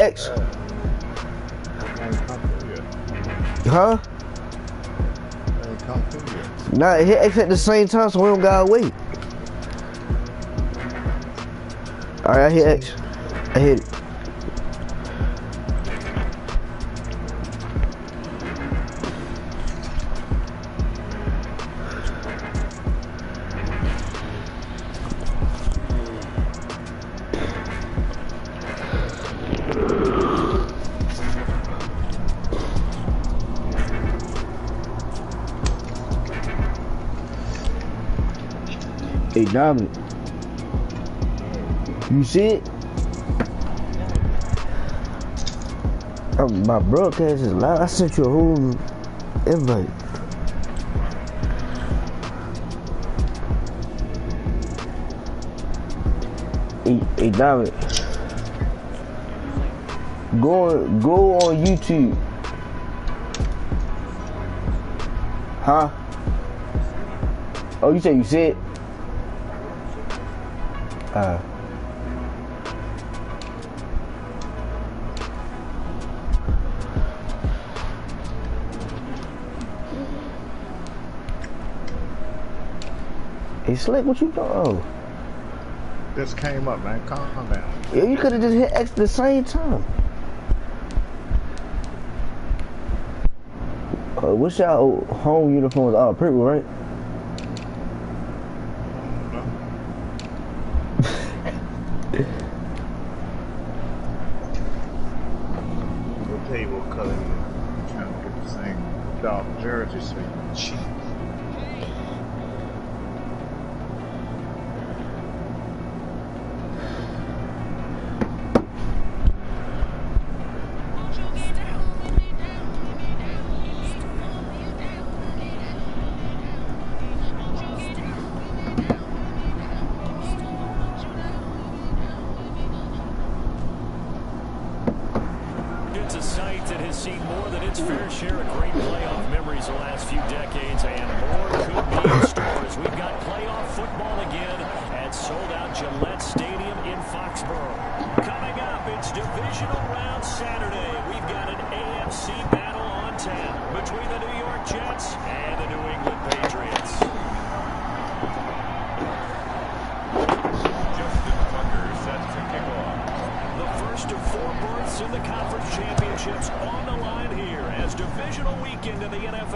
X. Huh? Nah, it hit X at the same time, so we don't gotta wait. Alright, I hit X. I hit it. Hey, Dominic. You see it? My broadcast is loud. I sent you a whole invite. Hey, Dominic. Go on YouTube. Huh? Oh, you said you see it? Hey, Slick, what you doing? Oh. Just came up, man. Calm down. Yeah, you could have just hit X at the same time. What's y'all home uniforms? Oh, purple, right? We'll tell you what color you're trying to get the same dark jersey so you can cheat.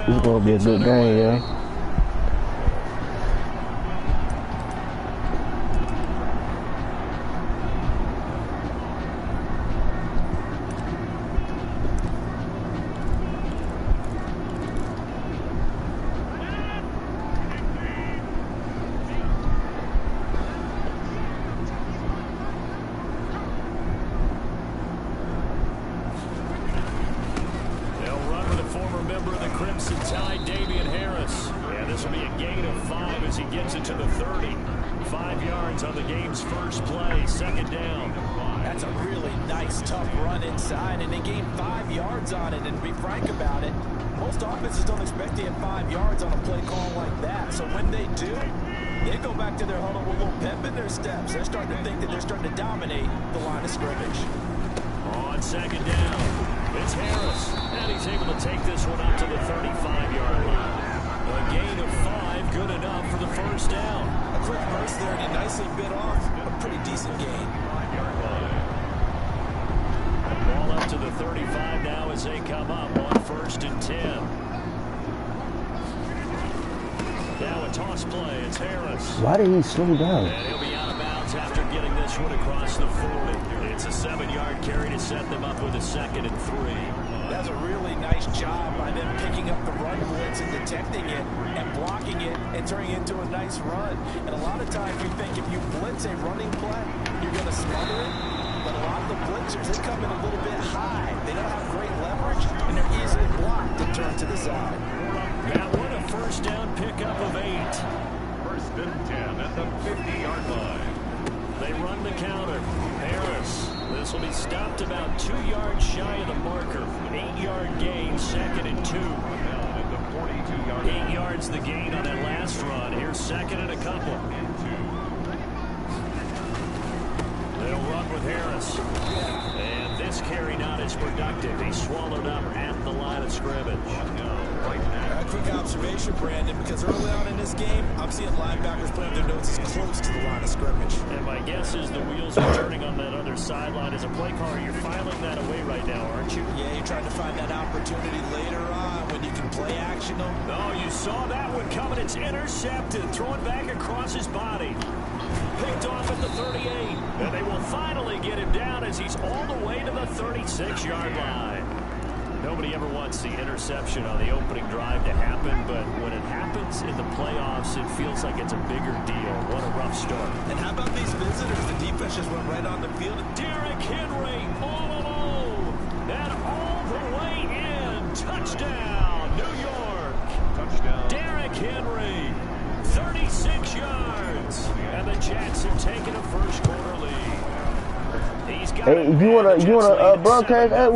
It's gonna be a good game, yeah. Why did he slow down? And he'll be out of bounds after getting this one across the 40. It's a 7-yard carry to set them up with a 2nd and 3. That's a really nice job by them picking up the run blitz and detecting it and blocking it and turning it into a nice run. And a lot of times we think if you blitz a running play, you're going to smother it. But a lot of the blitzers, they come in a little bit high. They don't have great leverage, and they're easily blocked and turned to the side. That one a first down pickup of 8. First and 10 at the 50-yard line. They run the counter. Harris. This will be stopped about 2 yards shy of the marker. 8-yard gain, 2nd and 2. At the 42-yard line. 8 yards the gain on that last run. Here's 2nd and a couple. They'll run with Harris. And this carry not as productive. He's swallowed up at the line of scrimmage. A quick observation, Brandon, because early on in this game, I'm seeing linebackers putting their noses close to the line of scrimmage. And my guess is the wheels are turning on that other sideline. As a play caller, you're filing that away right now, aren't you? Yeah, you're trying to find that opportunity later on when you can play action them. Oh, you saw that one coming. It's intercepted. Thrown back across his body. Picked off at the 38. And they will finally get him down as he's all the way to the 36-yard line. Nobody ever wants the interception on the opening drive to happen, but when it happens in the playoffs, it feels like it's a bigger deal. What a rough start. And how about these visitors? The defense just went right on the field. Derrick Henry all alone and all the way in. Touchdown, New York. Touchdown. Derrick Henry, 36 yards. And the Jets have taken a first quarter lead. He's got Hey, you wanna broadcast that?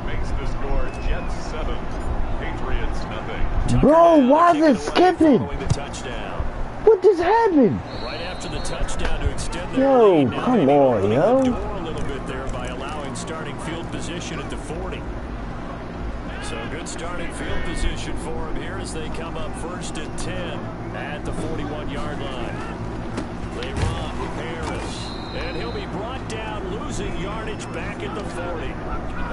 Makes the score Jets 7, Patriots nothing. Bro, why is it skipping? What just happened? Right after the touchdown to extend their Yo, lead. Now come maybe on, opening yo. the door a little bit there by allowing starting field position at the 40. So good starting field position for him here as they come up first and 10 at the 41-yard line. They run Harris, and he'll be brought down, losing yardage back at the 40.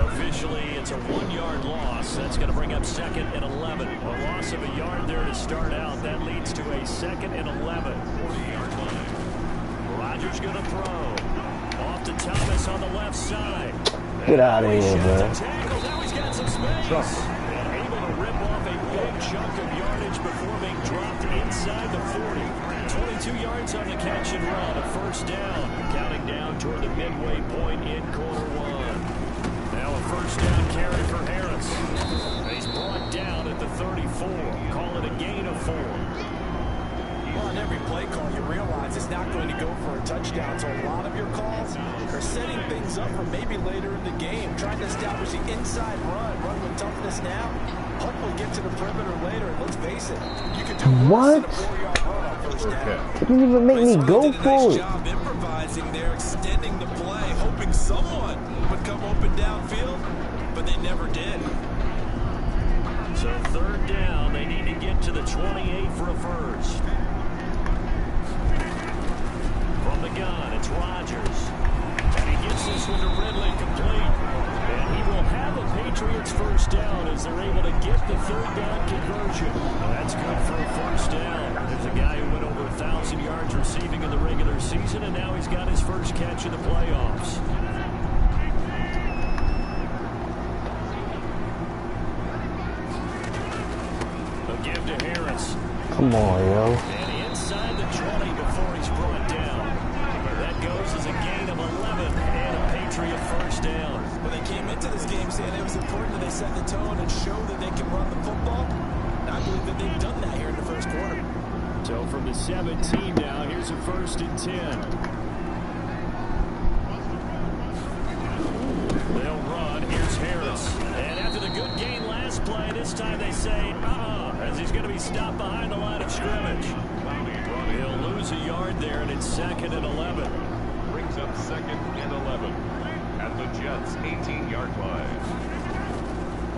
Officially, it's a 1-yard loss. That's going to bring up second and 11. A loss of a yard there to start out. That leads to a second and 11. 40-yard line. Rodgers going to throw. Off to Thomas on the left side. Get out of here, man. Now he's got some space. And able to rip off a big chunk of yardage before being dropped inside the 40. 22 yards on the catch and run. A first down. Counting down toward the midway point in quarter one. Now a first down carry for Harris. He's brought down at the 34. Call it a gain of 4. Well, on every play call, you realize it's not going to go for a touchdown. So a lot of your calls are setting things up for maybe later in the game, trying to establish the inside run with toughness now. Hopefully get to the perimeter later. And let's face it, you could do worse than a 4-yard run on first down. Didn't even make me go did a for nice it. job improvising there, extending the play, hoping someone would come open downfield, but they never did. So third down, they need to get to the 28 for a first. From the gun, it's Rodgers. And he gets this one to Ridley complete. And he will have a Patriots first down as they're able to get the third down conversion. That's good for a first down. There's a guy who went over 1,000 yards receiving in the regular season, and now he's got his first catch in the playoffs. A give to Harris. Come on, yo. And inside the 20 before he's brought down. That goes as a gain of 11 and a Patriot first down. Well, they came into this game saying it was important that they set the tone and show that they can run the football. And I believe that they've done that here in the first quarter. So from the 17 now, here's a first and 10. They'll run. Here's Harris. And after the good gain last play, this time they say, as he's going to be stopped behind the line of scrimmage. He'll lose a yard there, and it's second and 11. Brings up second and 11 at the Jets' 18-yard line.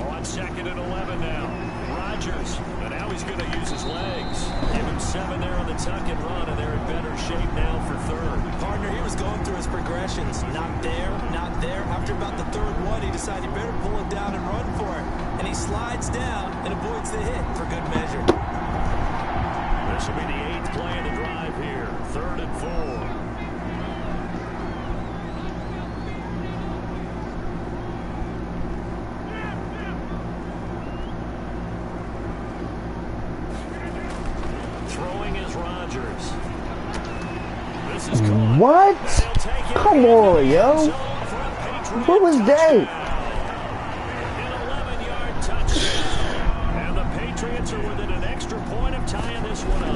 On second and 11 now. Rodgers. And now he's going to use his legs. Give him 7 there on the tuck and run, and they're in better shape now for third. Partner, he was going through his progressions. Not there, not there. After about the third one, he decided he better pull it down and run for it. And he slides down and avoids the hit for good measure. This will be the 8th play of the drive here. 3rd and 4. Throwing is Rodgers. This is caught. What? Come on, yo. What was that? An 11-yard touchdown. And the Patriots are within an extra point of tying this one up.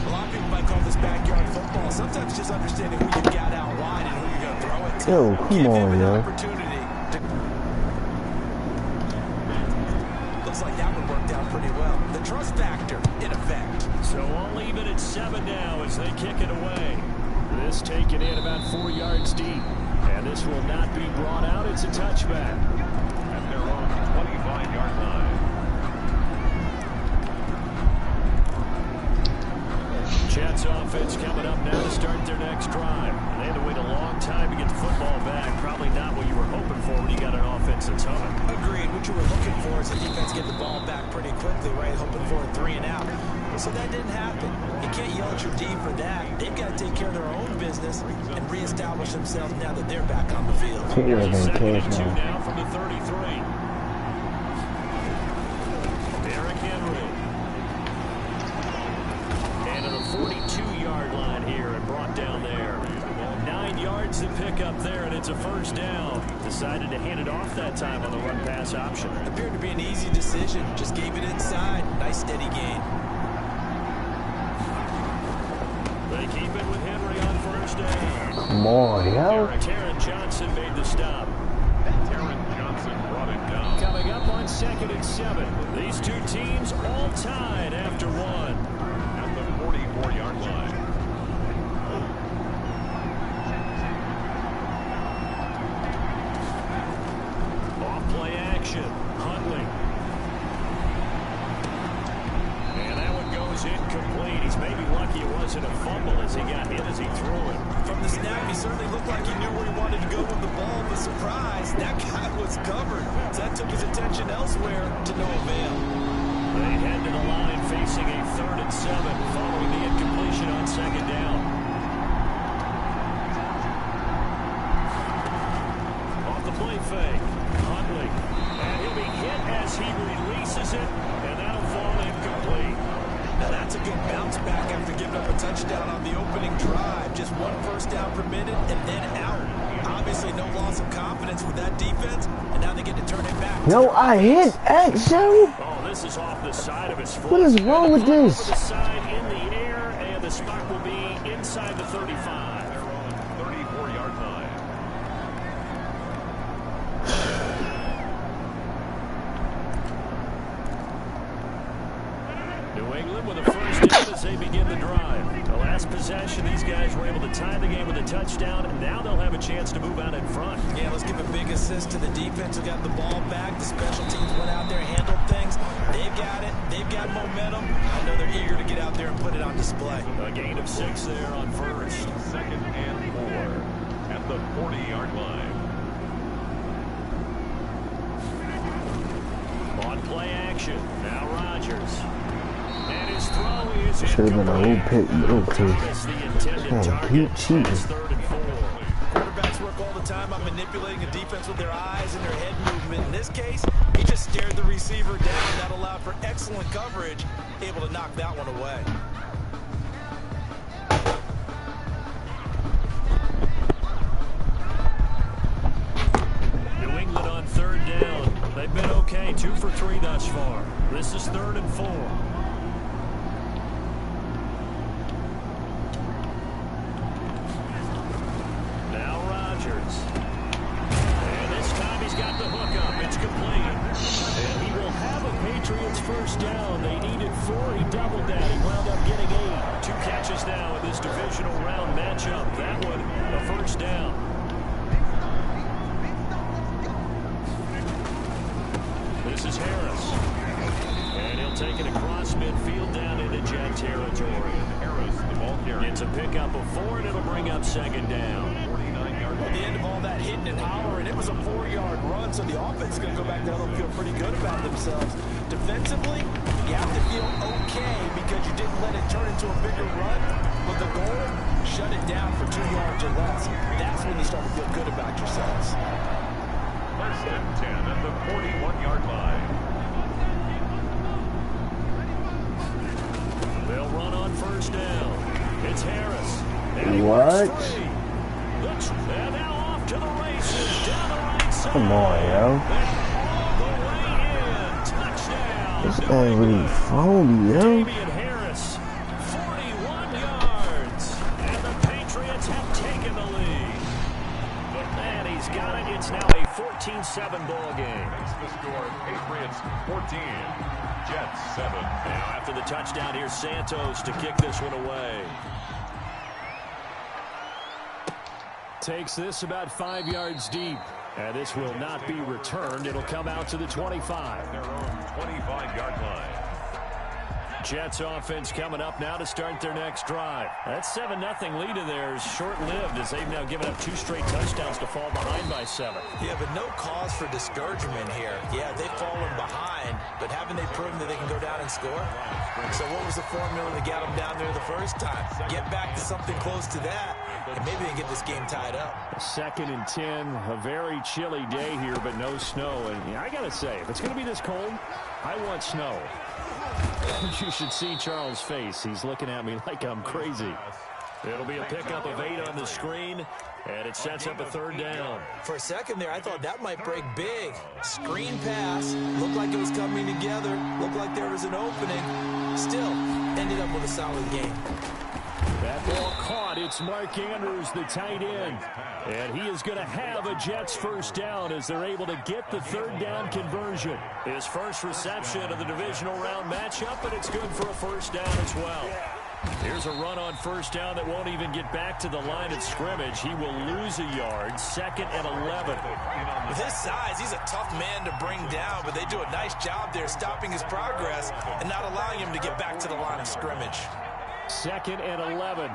A lot of people might call this backyard football. Sometimes just understanding who you've got out wide and who you're going to throw it to. Yo, come Give on, him an yo. opportunity to... Looks like that one worked out pretty well. The trust factor in effect. So all even at 7 now as they taken in about 4 yards deep. And this will not be brought out. It's a touchback. At their own 25-yard line. Jets offense coming up now to start their next drive. And they had to wait a long time to get the football back. Probably not what you were hoping for when you got an offense that's humming. Agreed. What you were looking for is the defense get the ball back pretty quickly, right? Hoping for a 3 and out. So that didn't happen. You can't yell at your D for that. They've got to take care of their own business and reestablish themselves now that they're back on the field. Second and 2 now from the 33. Derrick Henry. And to the 42-yard line here and brought down there. 9 yards to pick up there, and it's a first down. Decided to hand it off that time on the run-pass option. Appeared to be an easy decision. Just gave it inside. Nice steady gain. They keep it with Henry on first down. Come on, yo. Taron Johnson made the stop. Taron Johnson brought it down. Coming up on 2nd and 7. These two teams all tied after one. At the 44-yard line. Off-play action. Huntley. And that one goes incomplete. He's maybe lucky it wasn't a fumble as he got hit as he threw it. From the snap, he certainly looked like he knew where he wanted to go with the ball, but surprise, that guy was covered. So that took his attention elsewhere to no avail. They head to the line facing a 3rd and 7 following the incompletion on 2nd down. Off the play fake. Huntley. And he'll be hit as he releases it, and that'll fall incomplete. Now that's a good bounce back after giving up a touchdown on the opening drive. Just 1 first down per minute and then out. Obviously no loss of confidence with that defense, and now they get to turn it back. No, I hit X, yo. Oh, this is off the side of his foot. What is wrong with this? Over the side in the air, and the spot will be inside the 35. 34-yard line. New England with a first down as they begin the drive. The last possession, these guys were able to tie the game with a touchdown, and now they'll have a chance to move out in front. Yeah, let's give a big assist to the defense who got the ball back. The special teams went out there, handled things. They've got it. They've got momentum. I know they're eager to get out there and put it on display. A gain of 6 there on first. 2nd and 4. At the 40-yard line. On play action. Now Rodgers. And his throw is Should have been a whole pick, too. Man, keep cheating. 3rd and 4. Quarterbacks work all the time on manipulating a defense with their eyes and their head movement. In this case, he just stared the receiver down. That allowed for excellent coverage, able to knock that one away. New England on 3rd down. They've been okay, 2 for 3 thus far. This is 3rd and 4. Now Rodgers. And this time he's got the hook up. It's complete. And he will have a Patriots first down. They needed 4. He doubled that. He wound up getting 8. 2 catches now in this divisional round matchup. That one, a first down. This is Harris. And he'll take it across midfield down into Jet territory. Harris, the ball carrier. It's a pickup of 4, and it'll bring up 2nd down. 49-yard At the end of all that hitting and hollering, it was a 4-yard run, so the offense is going to go back down and feel pretty good about themselves. Defensively, you have to feel okay because you didn't let it turn into a bigger run. But the goal, shut it down for 2 yards or less. That's when you start to feel good about yourselves. 1st and 10 at the 41-yard line. They'll run on first down. It's Harris. And he What? works free. And now off to the races. Down the right side. Come on, yo. And all the way in. Touchdown. This ain't really phony, yo. Damian Harris, 41 yards. And the Patriots have taken the lead. And he's got it. It's now a 14-7 ball game. Makes the score Patriots 14. Jets 7. Now after the touchdown, here's Santos to kick this one away. Takes this about 5 yards deep. And this will not be returned. It'll come out to the 25. Their own 25-yard line. Jets offense coming up now to start their next drive. That 7-0 lead of theirs short-lived as they've now given up 2 straight touchdowns to fall behind by 7. Yeah, but no cause for discouragement here. Yeah, they've fallen behind, but haven't they proven that they can go down and score? So what was the formula that got them down there the first time? Get back to something close to that, and maybe they can get this game tied up. 2nd and 10, a very chilly day here, but no snow. And I got to say, if it's going to be this cold, I want snow. You should see Charles' face. He's looking at me like I'm crazy. It'll be a pickup of 8 on the screen, and it sets up a 3rd down. For a second there, I thought that might break big. Screen pass. Looked like it was coming together. Looked like there was an opening. Still, ended up with a solid game. That ball caught. It's Mark Andrews, the tight end. And he is going to have a Jets 1st down as they're able to get the 3rd down conversion. His first reception of the divisional round matchup, but it's good for a 1st down as well. Here's a run on 1st down that won't even get back to the line of scrimmage. He will lose a yard, 2nd and 11. With his size, he's a tough man to bring down, but they do a nice job there stopping his progress and not allowing him to get back to the line of scrimmage. 2nd and 11.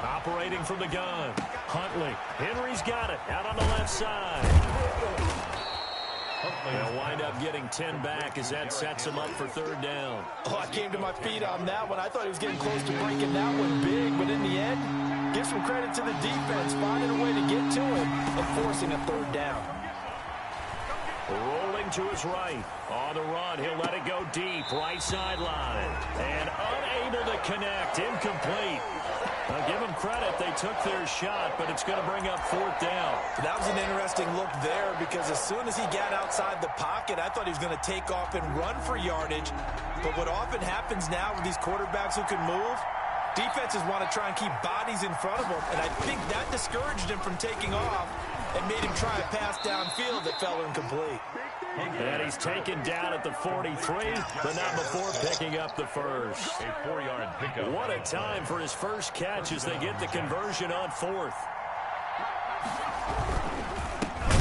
Operating from the gun. Huntley. Henry's got it. Out on the left side. They'll wind up getting 10 back as that sets him up for 3rd down. Oh, I came to my feet on that one. I thought he was getting close to breaking that one big, but in the end, give some credit to the defense, finding a way to get to him and forcing a 3rd down. Rolling to his right. On the run, he'll let it go deep. Right sideline. And unable to connect. Incomplete. I'll give them credit. They took their shot, but it's going to bring up 4th down. That was an interesting look there because as soon as he got outside the pocket, I thought he was going to take off and run for yardage. But what often happens now with these quarterbacks who can move, defenses want to try and keep bodies in front of them, and I think that discouraged him from taking off and made him try a pass downfield that fell incomplete. And he's taken down at the 43, but not before picking up the first. A 4-yard pickup. What a time for his first catch as they get the conversion on 4th.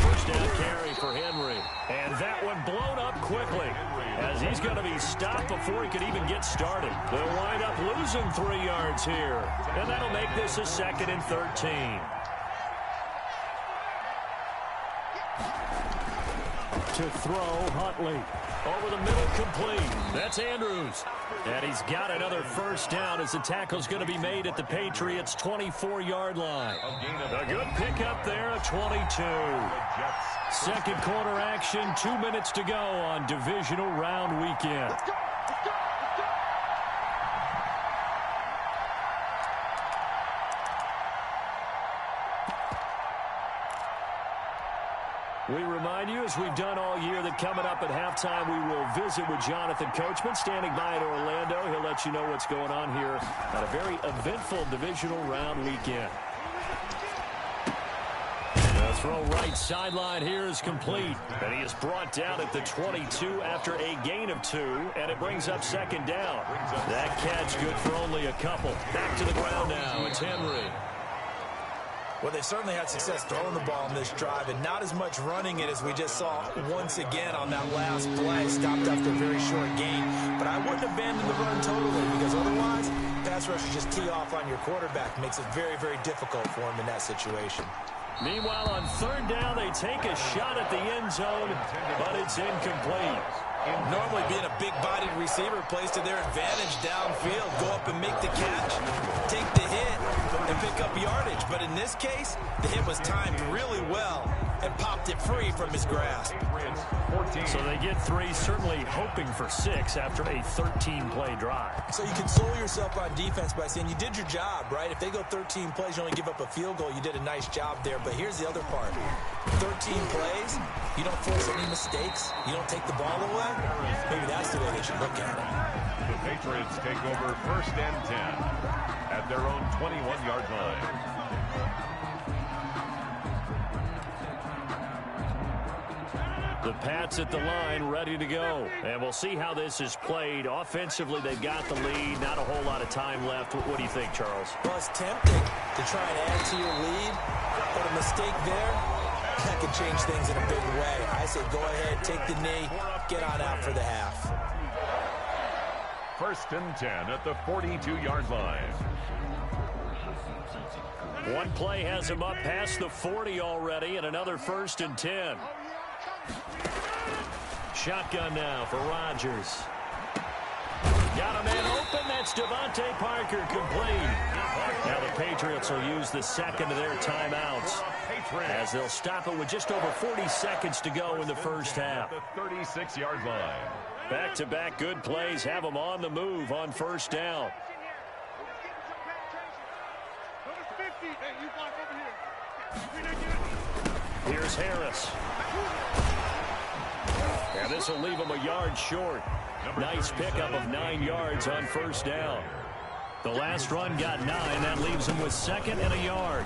First down carry for Henry. And that one blown up quickly as he's going to be stopped before he could even get started. They'll wind up losing 3 yards here. And that'll make this a 2nd and 13. To throw, Huntley. Over the middle, complete. That's Andrews. And he's got another 1st down as the tackle's going to be made at the Patriots' 24-yard line. A good pickup there, a 22. 2nd quarter action, 2 minutes to go on divisional round weekend. We remind you, as we've done all year, that coming up at halftime, we will visit with Jonathan Coachman, standing by in Orlando. He'll let you know what's going on here at a very eventful divisional round weekend. The throw right sideline here is complete. And he is brought down at the 22 after a gain of 2, and it brings up 2nd down. That catch good for only a couple. Back to the ground now. It's Henry. Well, they certainly had success throwing the ball in this drive and not as much running it as we just saw once again on that last play. Stopped after a very short gain. But I wouldn't abandon the run totally because otherwise, pass rushers just tee off on your quarterback. Makes it very, very difficult for him in that situation. Meanwhile, on 3rd down, they take a shot at the end zone, but it's incomplete. Normally being a big-bodied receiver plays to their advantage downfield. Go up and make the catch, take the hit, and pick up yardage. But in this case, the hit was timed really well and popped it free from his grasp. So they get 3, certainly hoping for 6 after a 13-play drive. So you console yourself on defense by saying you did your job, right? If they go 13 plays, you only give up a field goal, you did a nice job there. But here's the other part. 13 plays, you don't force any mistakes, you don't take the ball away. Maybe that's the way they should look at it. The Patriots take over 1st and 10 at their own 21-yard line. The Pats at the line, ready to go. And we'll see how this is played. Offensively, they've got the lead. Not a whole lot of time left. What do you think, Charles? Well, it's tempting to try and add to your lead, but a mistake there, that could change things in a big way. I say go ahead, take the knee, get on out for the half. 1st and 10 at the 42-yard line. One play has him up past the 40 already, and another 1st and 10. Shotgun now for Rodgers. Got a man open. That's Devontae Parker, complete. Now the Patriots will use the second of their timeouts as they'll stop it with just over 40 seconds to go in the first half. The 36-yard line. Back-to-back good plays have them on the move on 1st down. Here's Harris. And this will leave him a yard short. Nice pickup of 9 yards on 1st down. The last run got 9. That leaves him with 2nd and a yard.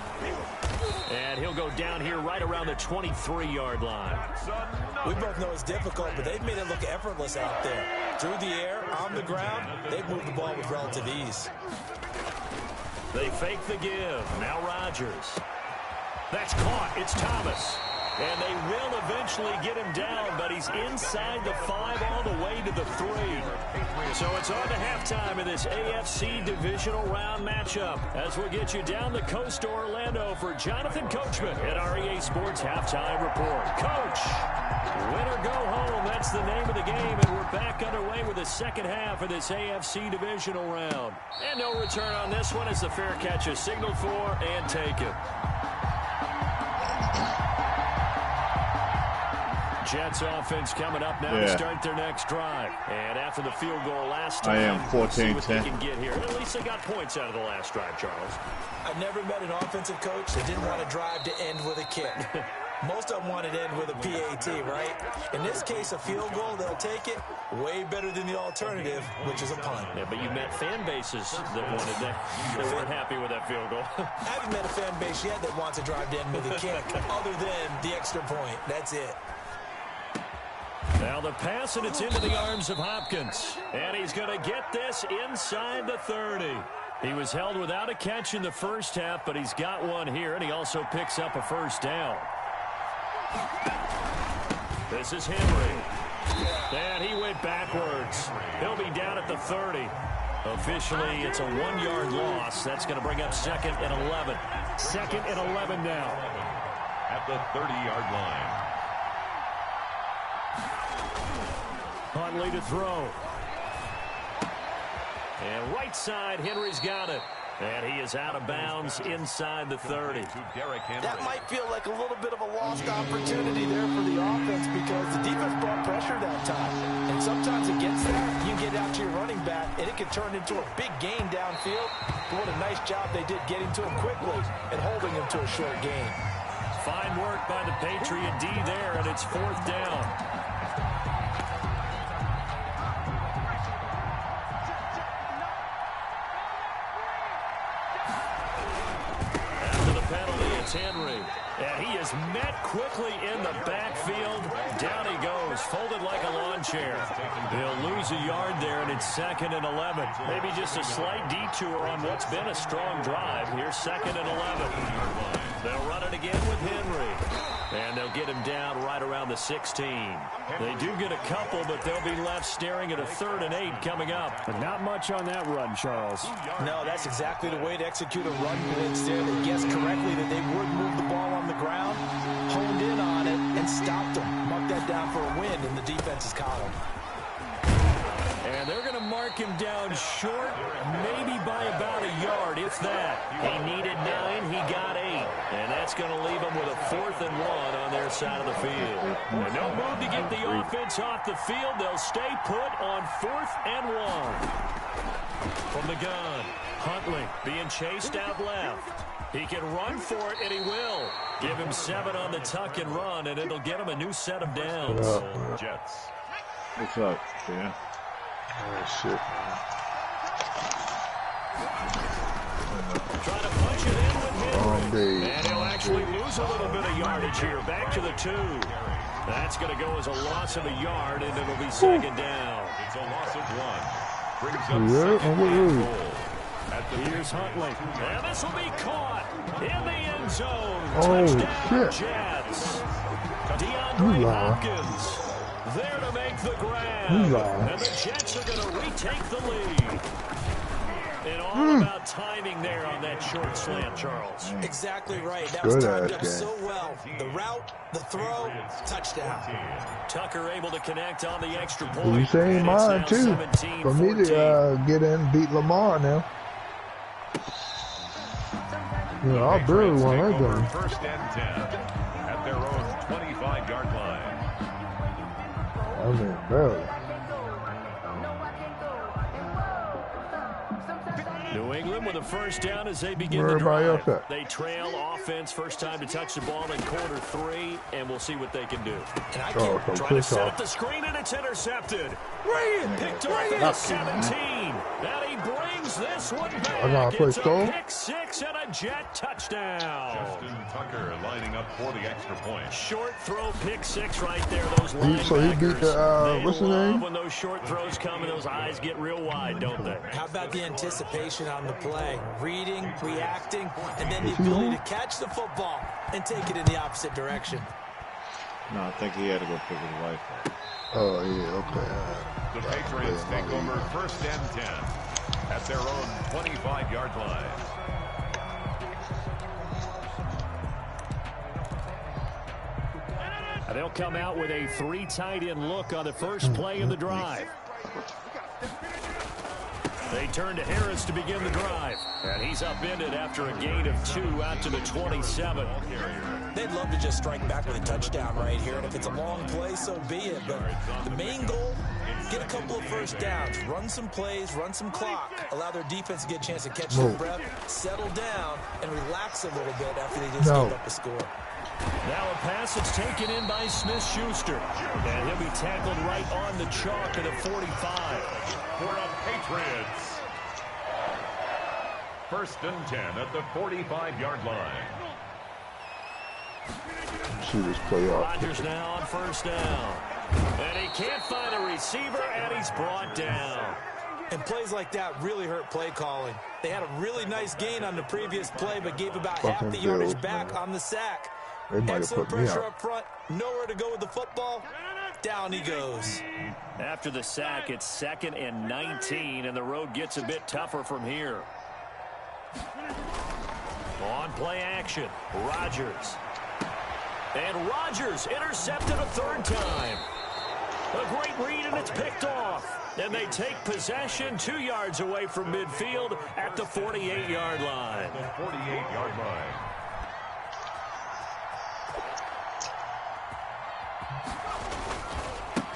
And he'll go down here right around the 23-yard line. We both know it's difficult, but they've made it look effortless out there. Through the air, on the ground, they've moved the ball with relative ease. They fake the give. Now Rodgers. That's caught. It's Thomas. And they will eventually get him down, but he's inside the 5 all the way to the 3. So it's on to halftime of this AFC divisional round matchup as we'll get you down the coast to Orlando for Jonathan Coachman at our EA Sports Halftime Report. Coach, win or go home, that's the name of the game, and we're back underway with the second half of this AFC divisional round. And no return on this one as the fair catch is signaled for and taken. Jets offense coming up now to start their next drive. And after the field goal last time, I am 14-10. What they can get here. At least they got points out of the last drive, Charles. I've never met an offensive coach that didn't want a drive to end with a kick. Most of them want it to end with a PAT, right? In this case, a field goal, they'll take it. Way better than the alternative, which is a punt. Yeah, but you met fan bases that wanted that. They weren't happy with that field goal. I haven't met a fan base yet that wants a drive to end with a kick, other than the extra point. That's it. Now the pass, and it's into the arms of Hopkins. And he's going to get this inside the 30. He was held without a catch in the first half, but he's got one here, and he also picks up a 1st down. This is Henry. And he went backwards. He'll be down at the 30. Officially, it's a 1-yard loss. That's going to bring up 2nd and 11. 2nd and 11 now. At the 30-yard line. Huntley to throw. And right side, Henry's got it. And he is out of bounds inside the 30. That might feel like a little bit of a lost opportunity there for the offense because the defense brought pressure that time. And sometimes against that, you get out to your running back, and it can turn into a big gain downfield. But what a nice job they did getting to him quickly and holding him to a short gain. Fine work by the Patriot D there, and it's 4th down. Henry, and he is met quickly in the backfield. Down he goes, folded like a lawn chair. They'll lose a yard there, and it's 2nd and 11. Maybe just a slight detour on what's been a strong drive. Here's 2nd and 11. They'll run it again with Henry. And they'll get him down right around the 16. They do get a couple, but they'll be left staring at a 3rd and 8 coming up. But not much on that run, Charles. No, that's exactly the way to execute a run blitz there. They guessed correctly that they would move the ball on the ground, honed in on it, and stopped them. Mark that down for a win in the defense's column. And they're going to mark him down short, maybe by about a yard, if that. He needed 9, he got 8. And that's going to leave him with a 4th and 1 on their side of the field. And no move to get the offense off the field. They'll stay put on 4th and 1. From the gun, Huntley being chased out left. He can run for it, and he will. Give him 7 on the tuck and run, and it'll get him a new set of downs. Jets. What's up, Dan? Oh, shit. Trying to punch it in with Henry. Day. And he'll actually lose a little bit of yardage here. Back to the 2. That's going to go as a loss of a yard, and it'll be second down. It's a loss of 1. Brings up second and goal. Here's Huntley. And this will be caught in the end zone. Oh, Touchdown, shit. Jets. DeAndre Hopkins there to make the grab. And the Jets are going to retake the lead. And all about timing there on that short slant, Charles. Exactly right. That was timed up so well. The route, the throw, touchdown. Tucker able to connect on the extra point. You saying mine too. For me to get in and beat Lamar now. Yeah, I barely won that game. First and 10 at their own 25-yard line. I mean, barely. New England with a first down as they begin the drive. They trail offense first time to touch the ball in quarter 3, and we'll see what they can do. And I can't try to set up the screen, and it's intercepted. Picked off at the 17. And he brings this one back. It's a pick 6 and a Jet touchdown. Justin Tucker lining up for the extra point. Short throw, pick 6 right there. Those linebackers, so he beat the, what's his name? When those short throws come and those eyes get real wide, don't they? How about the anticipation on the play? Reading, reacting, and then the ability to catch the football and take it in the opposite direction. No, I think he had to go pick his wife up. Oh, yeah, okay. The Patriots take over first and 10 at their own 25-yard line. They'll come out with a 3 tight end look on the first play of the drive. They turn to Harris to begin the drive. And he's upended after a gain of 2 out to the 27. They'd love to just strike back with a touchdown right here. And if it's a long play, so be it. But the main goal, get a couple of first downs, run some plays, run some clock, allow their defense to get a chance to catch their breath, settle down, and relax a little bit after they just give up a score. Now a pass that's taken in by Smith-Schuster. And he'll be tackled right on the chalk at the 45. For the Patriots. First and 10 at the 45-yard line. See this play out. Rodgers now on first down. And he can't find a receiver, and he's brought down. And plays like that really hurt play calling. They had a really nice gain on the previous play, but gave about half the yardage back on the sack. Excellent pressure up front. Nowhere to go with the football. Down he goes. After the sack, it's 2nd and 19, and the road gets a bit tougher from here. On play action, Rodgers. And Rodgers intercepted a 3rd time. A great read, and it's picked off. And they take possession 2 yards away from midfield at the 48-yard line. The 48-yard line.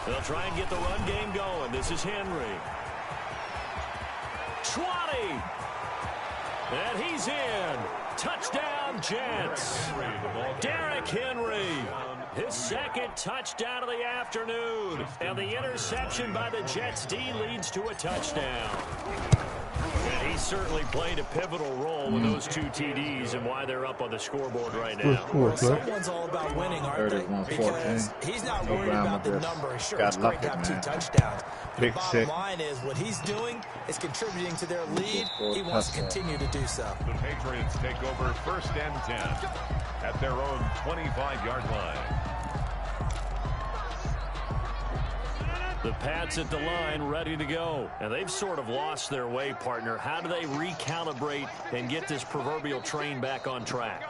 They'll try and get the run game going. This is Henry. 20. And he's in. Touchdown, Jets. Derrick Henry. His 2nd touchdown of the afternoon. And the interception by the Jets D leads to a touchdown. And he certainly played a pivotal role with those 2 TDs and why they're up on the scoreboard right now. Well, someone's all about winning, aren't they? Because he's not worried about the number. Sure, it's great to have 2 touchdowns. The bottom line is what he's doing is contributing to their lead. He wants to continue to do so. The Patriots take over first and 10 at their own 25-yard line. The Pats at the line ready to go. And they've sort of lost their way, partner. How do they recalibrate and get this proverbial train back on track?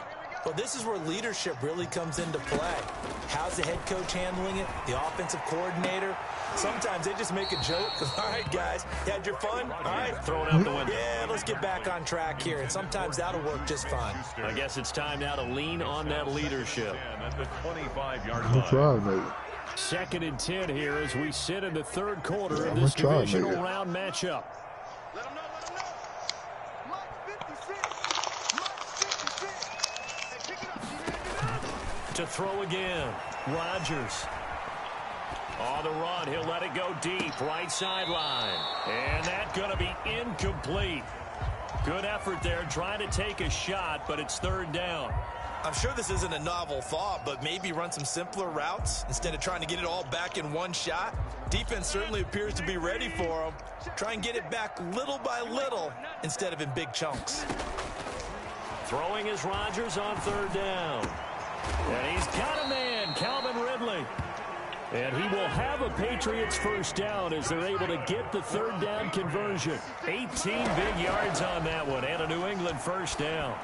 Well, this is where leadership really comes into play. How's the head coach handling it? The offensive coordinator? Sometimes they just make a joke. All right, guys, you had your fun? All right. Throw it out the window. Yeah, let's get back on track here. And sometimes that'll work just fine. I guess it's time now to lean on that leadership. At the 25-yard That's right, mate. 2nd and 10 here as we sit in the 3rd quarter of this divisional round matchup. To throw again, Rodgers. On the run, he'll let it go deep, right sideline. And that's going to be incomplete. Good effort there, trying to take a shot, but it's 3rd down. I'm sure this isn't a novel thought, but maybe run some simpler routes instead of trying to get it all back in one shot. Defense certainly appears to be ready for him. Try and get it back little by little instead of in big chunks. Throwing is Rodgers on third down. And he's got a man, Calvin Ridley. And he will have a Patriots first down as they're able to get the third down conversion. 18 big yards on that one and a New England first down.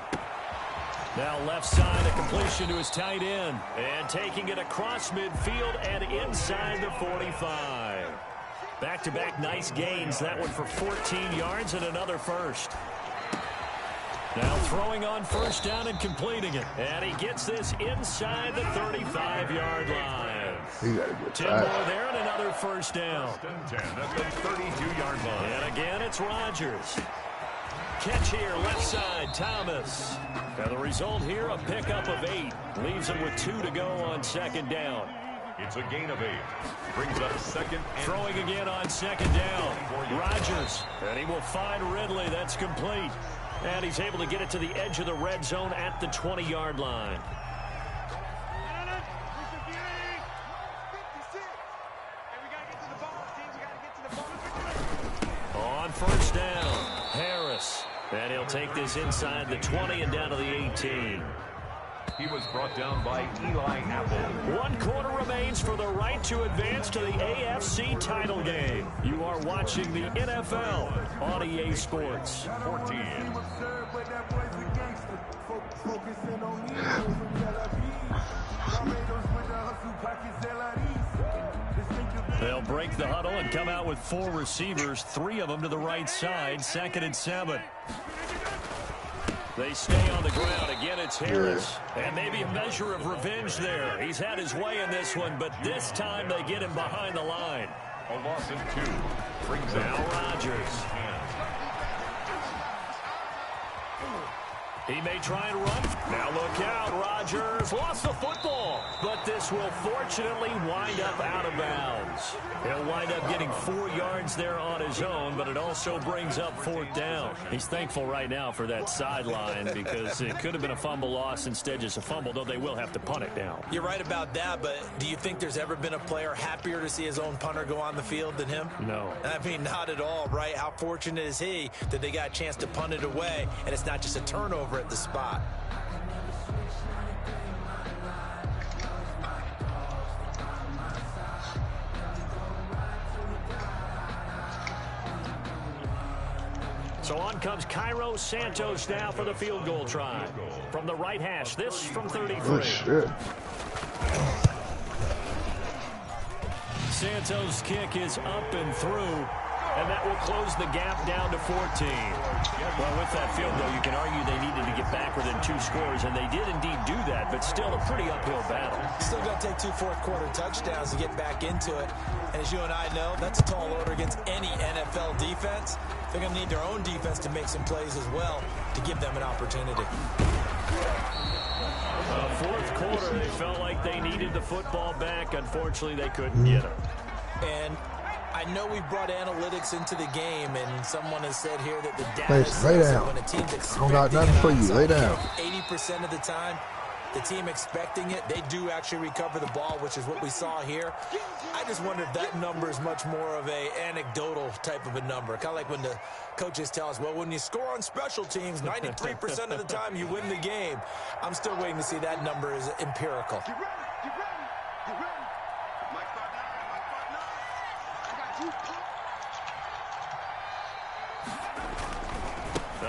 Now left side, a completion to his tight end. And taking it across midfield and inside the 45. Back-to-back nice gains. That one for 14 yards and another first. Now throwing on first down and completing it. And he gets this inside the 35-yard line. He got a good 10 more there and another first down. 10 at the 32-yard line. And again, it's Rodgers. Catch here, left side, Thomas. Now the result here, a pickup of 8. Leaves him with 2 to go on second down. It's a gain of 8. Brings up second. Throwing again on second down. Rodgers. And he will find Ridley. That's complete. And he's able to get it to the edge of the red zone at the 20-yard line. On first down, Harris. And he'll take this inside the 20 and down to the 18. He was brought down by Eli Apple. 1 quarter remains for the right to advance to the AFC title game. You are watching the NFL on EA Sports. 14. They'll break the huddle and come out with 4 receivers, 3 of them to the right side, 2nd and 7. They stay on the ground. Again, it's Harris. And maybe a measure of revenge there. He's had his way in this one, but this time they get him behind the line. A loss in 2. Brings Now up Rodgers. He may try and run. Now look out. Rodgers lost the football. But this will fortunately wind up out of bounds. He'll wind up getting 4 yards there on his own, but it also brings up 4th down. He's thankful right now for that sideline because it could have been a fumble loss, instead just a fumble, though they will have to punt it down. You're right about that, but do you think there's ever been a player happier to see his own punter go on the field than him? No. I mean, not at all, right? How fortunate is he that they got a chance to punt it away, and it's not just a turnover at the spot. So on comes Cairo Santos now for the field goal try. From the right hash, this from 33. Oh, shit. Santos' kick is up and through, and that will close the gap down to 14. Well, with that field goal, you can argue they needed to get back within 2 scores, and they did indeed do that, but still a pretty uphill battle. Still going to take 2 fourth-quarter touchdowns to get back into it. And as you and I know, that's a tall order against any NFL defense. They're going to need their own defense to make some plays as well to give them an opportunity. Fourth quarter, they felt like they needed the football back. Unfortunately, they couldn't get it. And I know we brought analytics into the game, and someone has said here that the data Lay says down. that when a team's I don't got nothing for you. Lay down. 80% of the time, the team expecting it, they do actually recover the ball, which is what we saw here. I just wonder if that number is much more of a anecdotal type of a number. Kind of like when the coaches tell us, well, when you score on special teams, 93% of the time you win the game. I'm still waiting to see that number is empirical.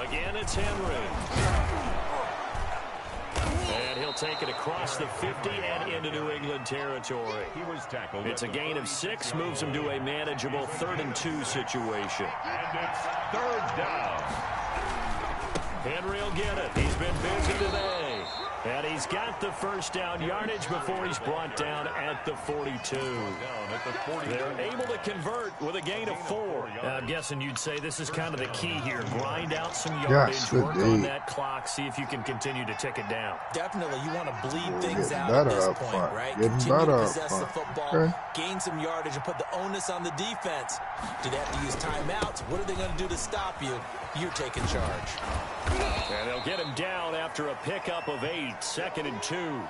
Again, it's Henry. And he'll take it across the 50 and into New England territory. He was tackled. It's a gain of 6, moves him to a manageable 3rd and 2 situation. And it's 3rd down. Henry will get it. He's been busy today. And he's got the first down yardage before he's brought down at the 42. They're able to convert with a gain of 4. I'm guessing you'd say this is kind of the key here. Grind out some yardage, work on that clock, see if you can continue to tick it down. Definitely, you want to bleed things out at this point, right? Continue to possess the football, gain some yardage, and put the onus on the defense. Do they have to use timeouts? What are they going to do to stop you? You're taking charge. And they'll get him down after a pickup of 8. 2nd and 2.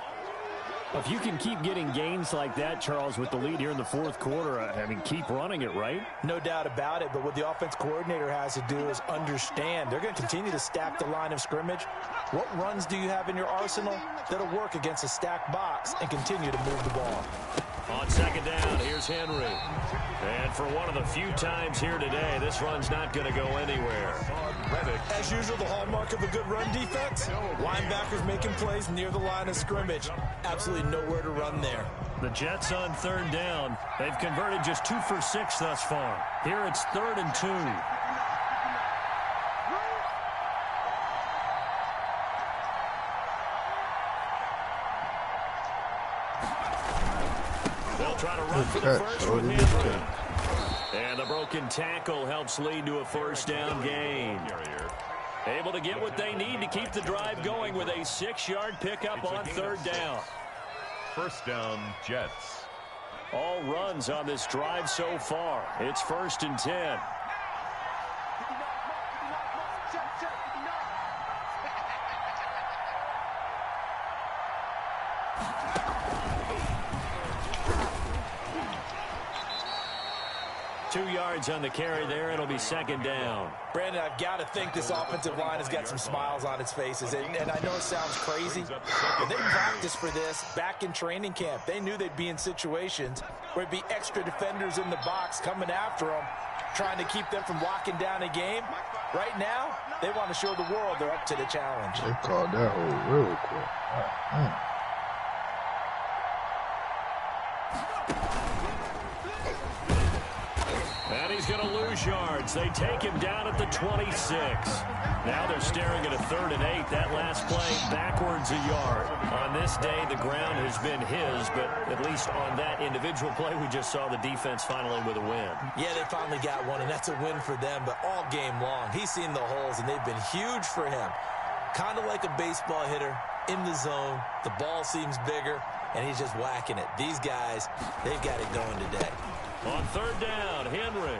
If you can keep getting gains like that, Charles, with the lead here in the fourth quarter, I mean, keep running it, right? No doubt about it, but what the offense coordinator has to do is understand they're going to continue to stack the line of scrimmage. What runs do you have in your arsenal that'll work against a stacked box and continue to move the ball? On 2nd down, here's Henry. And for one of the few times here today, this run's not going to go anywhere. As usual, the hallmark of a good run defense, linebackers making plays near the line of scrimmage. Absolutely nowhere to run there. The Jets on 3rd down. They've converted just 2 for 6 thus far. Here it's 3rd and 2. Try to run for the first with Henry. And the broken tackle helps lead to a 1st down gain. Able to get what they need to keep the drive going with a 6-yard pickup on 3rd down. 1st down, Jets. All runs on this drive so far. It's 1st and 10. On the carry there, it'll be 2nd down. Brandon, I've got to think this offensive line has got some smiles on its faces, and I know it sounds crazy, but they practiced for this back in training camp. They knew they'd be in situations where it'd be extra defenders in the box coming after them, trying to keep them from locking down a game. Right now, they want to show the world they're up to the challenge. They called that hole real quick. And he's going to lose yards. They take him down at the 26. Now they're staring at a 3rd and 8. That last play backwards a yard. On this day, the ground has been his, but at least on that individual play, we just saw the defense finally with a win. Yeah, they finally got one, and that's a win for them, but all game long, he's seen the holes, and they've been huge for him. Kind of like a baseball hitter in the zone. The ball seems bigger, and he's just whacking it. These guys, they've got it going today. On 3rd down, Henry.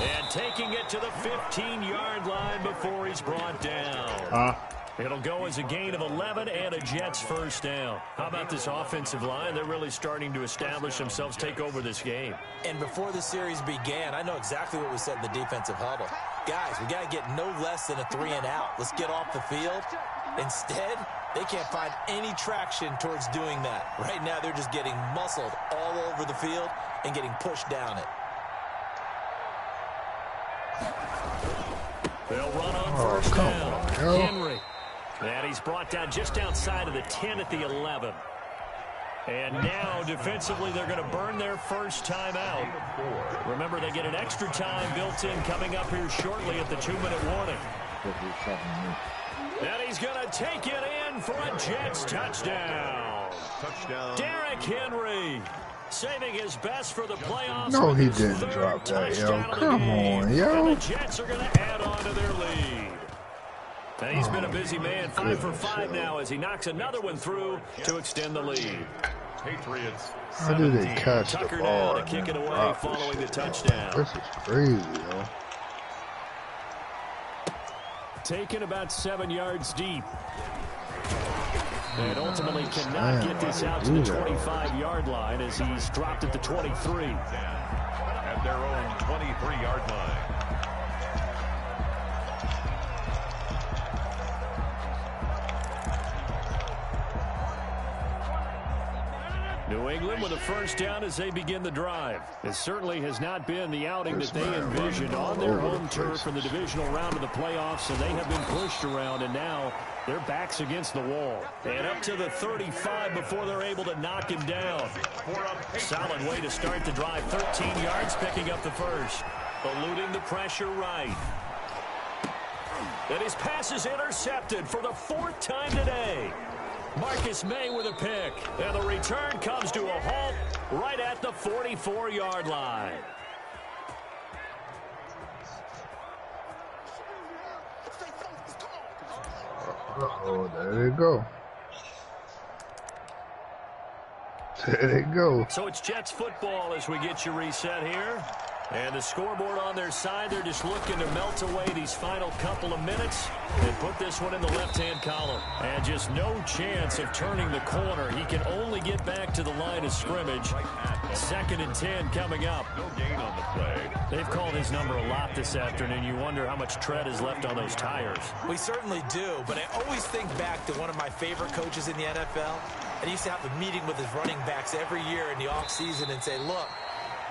And taking it to the 15-yard line before he's brought down. It'll go as a gain of 11 and a Jets 1st down. How about this offensive line? They're really starting to establish themselves, take over this game. And before the series began, I know exactly what we said in the defensive huddle. Guys, we got to get no less than a 3-and-out. Let's get off the field. Instead, they can't find any traction towards doing that. Right now, they're just getting muscled all over the field and getting pushed down it. They'll run on 1st down. Henry. And he's brought down just outside of the 10 at the 11. And now, defensively, they're going to burn their first time out. Remember, they get an extra time built in coming up here shortly at the 2-minute warning. And he's going to take it in for a Jets touchdown. Derrick Henry saving his best for the playoffs. No, he didn't drop that, yo. Come on, yo. And the Jets are going to add on to their lead. And he's been a busy man, 5 for 5 now as he knocks another one through to extend the lead. Patriots. How did they catch Tucker the ball now to kick it away drop following the this touchdown. This is crazy, yo. Taken about 7 yards deep. And ultimately cannot get this out to the 25-yard line as he's dropped at the 23. At their own 23-yard line. New England with a 1st down as they begin the drive. It certainly has not been the outing that they envisioned on their home turf in the divisional round of the playoffs, and they have been pushed around, and now their backs against the wall. And up to the 35 before they're able to knock him down. Solid way to start the drive. 13 yards, picking up the first. Eluding the pressure right. And his pass is intercepted for the 4th time today. Marcus May with a pick, and the return comes to a halt right at the 44-yard line. Uh-oh, there they go. There they go. So it's Jets football as we get you reset here. And the scoreboard on their side, they're just looking to melt away these final couple of minutes and put this one in the left-hand column. And just no chance of turning the corner. He can only get back to the line of scrimmage. 2nd and 10 coming up. No gain on the play. They've called his number a lot this afternoon. You wonder how much tread is left on those tires. We certainly do, but I always think back to one of my favorite coaches in the NFL. And he used to have a meeting with his running backs every year in the offseason and say, look,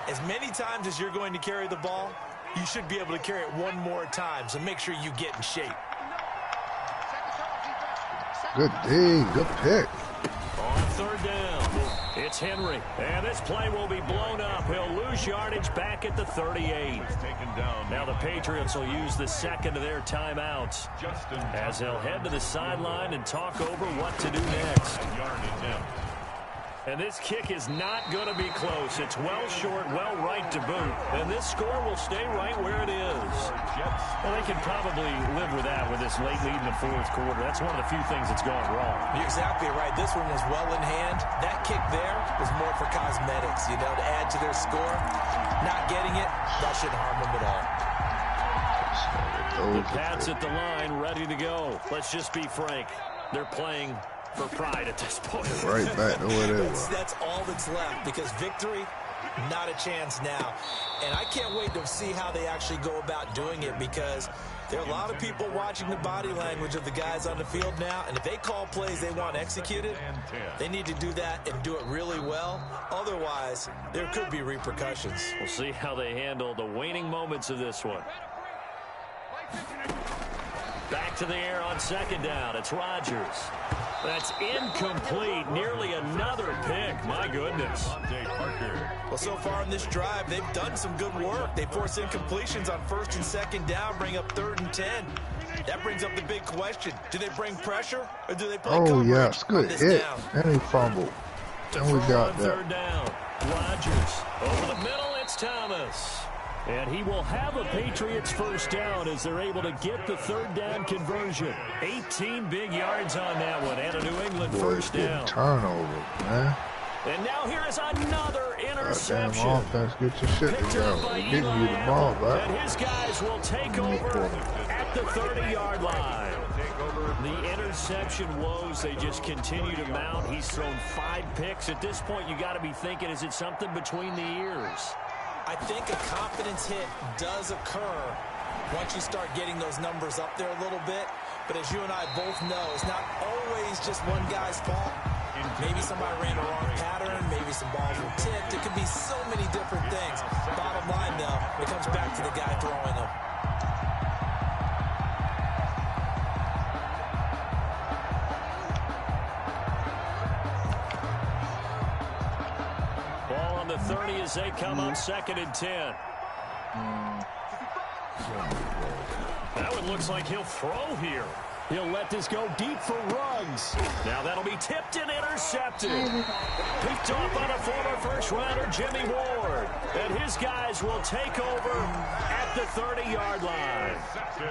as many times as you're going to carry the ball, you should be able to carry it one more time, so make sure you get in shape. Good D, good pick. On 3rd down, it's Henry. And this play will be blown up. He'll lose yardage back at the 38. Taken down. Now the Patriots will use the second of their timeouts as they'll head to the sideline and talk over what to do next. And this kick is not going to be close. It's well short, well right to boot. And this score will stay right where it is. Well, they can probably live with that with this late lead in the 4th quarter. That's one of the few things that's gone wrong. You're exactly right. This one was well in hand. That kick there was more for cosmetics, to add to their score. Not getting it, that shouldn't harm them at all. The Pats at the line, ready to go. Let's just be frank. They're playing for pride at this point. Right back to where they were. That's all that's left, because victory, not a chance now. And I can't wait to see how they actually go about doing it, because there are a lot of people watching the body language of the guys on the field now, and if they call plays they want executed, they need to do that and do it really well. Otherwise, there could be repercussions. We'll see how they handle the waning moments of this one. Back to the air on 2nd down. It's Rodgers. That's incomplete. Nearly another pick. My goodness. Well, so far in this drive, they've done some good work. They force incompletions on 1st and 2nd down, bring up 3rd and 10. That brings up the big question. Do they bring pressure, or do they play coverage? Oh, yes. Good hit. Down? And he fumbled. And we got that. 3rd down. Rodgers. Over the middle, it's Thomas. And he will have a Patriots 1st down as they're able to get the 3rd down conversion. 18 big yards on that one, and a New England 1st down. Turnover, man. And now here is another interception. Goddamn offense, get your shit together. We're getting you the ball back. And his guys will take over at the 30-yard line. The interception woes, they just continue to mount. He's thrown 5 picks. At this point, you got to be thinking, is it something between the ears? I think a confidence hit does occur once you start getting those numbers up there a little bit. But as you and I both know, it's not always just one guy's fault. Maybe somebody ran a wrong pattern. Maybe some balls were tipped. It could be so many different things. Bottom line, though, it comes back to the guy throwing them. Ball on the 30 as they come up 2nd and 10. That one looks like he'll throw here. He'll let this go deep for Ruggs. Now that'll be tipped and intercepted. Picked off on a former first-rounder, Jimmy Ward. And his guys will take over at the 30-yard line.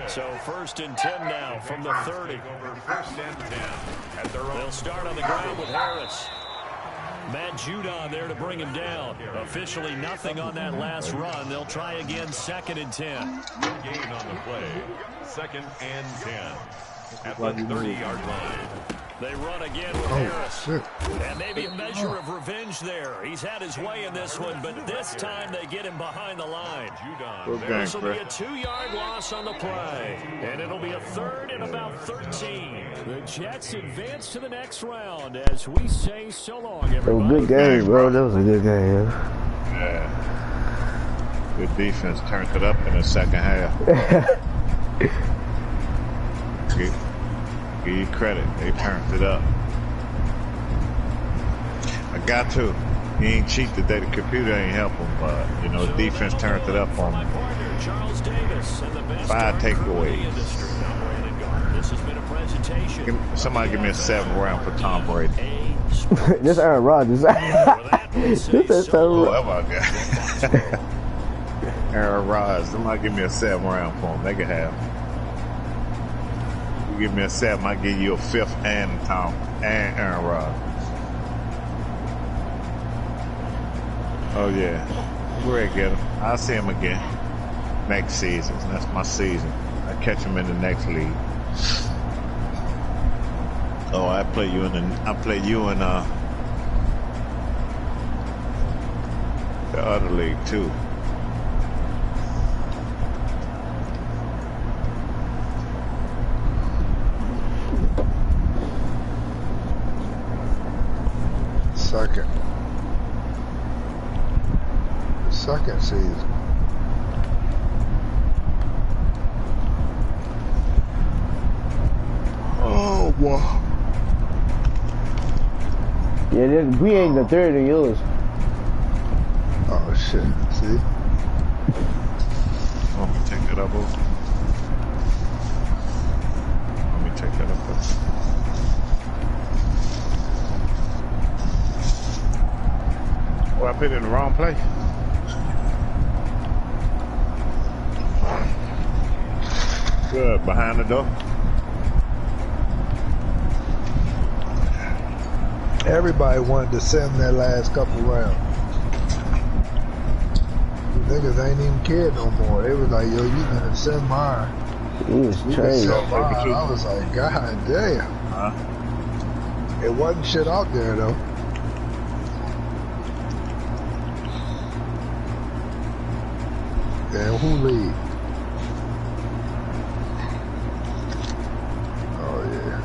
So 1st and 10 now from the 30. 1st and 10. They'll start on the ground with Harris. Matt Judon there to bring him down. Officially nothing on that last run. They'll try again 2nd and 10. No gain on the play. 2nd and 10. At the 30-yard line. They run again with Harris. Shit. And maybe a measure of revenge there. He's had his way in this one, but this time they get him behind the line. This will be a 2-yard loss on the play. And it'll be a 3rd and about 13. The Jets advance to the next round as we say so long, everybody. That was a good game, bro. That was a good game. Yeah. Good defense turned it up in the 2nd half. Give you credit. They turned it up. I got to. He ain't cheat today. The computer ain't help him, but, you know, the defense turned it up on him. 5 takeaways. Somebody give me a 7th round for Tom Brady. This Aaron Rodgers. This is so Whoever I got. Aaron Rodgers. Somebody give me a 7th round for him. They can have him. Give me a 7, I give you a 5th and Aaron Rodgers. Oh yeah. Greg get him. I'll see him again next season. That's my season. I catch him in the next league. Oh, I play you in the other league too. Second season. Oh boy. Yeah, we ain't the third of yours. Oh shit. See? Let me take that up. Let me take that up. Oh, I put it in the wrong place. Good, behind the door. Everybody wanted to send their last couple rounds. The niggas ain't even cared no more. They was like, yo, you gonna send mine. He was trained. I was like, God damn. Huh? It wasn't shit out there though. Damn, who lead? Oh yeah.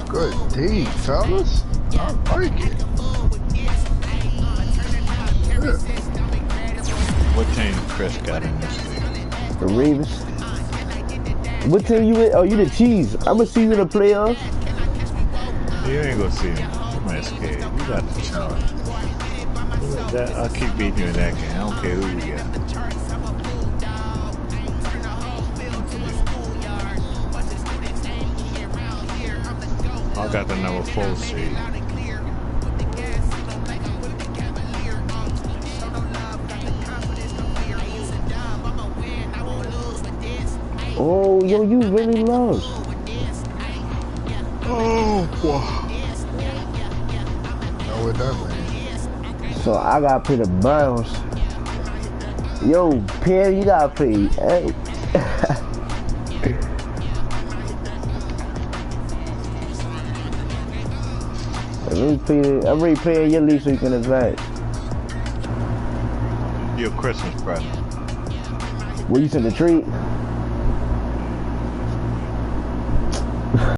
Good D, fellas. I like it. Yeah. What team Chris got in this league? The Ravens. What team you with? Oh, you the Chiefs. I'm a season of playoffs. You ain't gonna see him. I'm scared. You got the challenge. I'll keep beating you in that game. I don't care who you got. I got the number 4 seed. Oh, yo, you really lost. Oh boy. Know what that means? So I gotta play the Browns. Yo, Pierre, you gotta play. Hey. I'm already playing your league so you can advance. Your Christmas present. What, you sent the treat?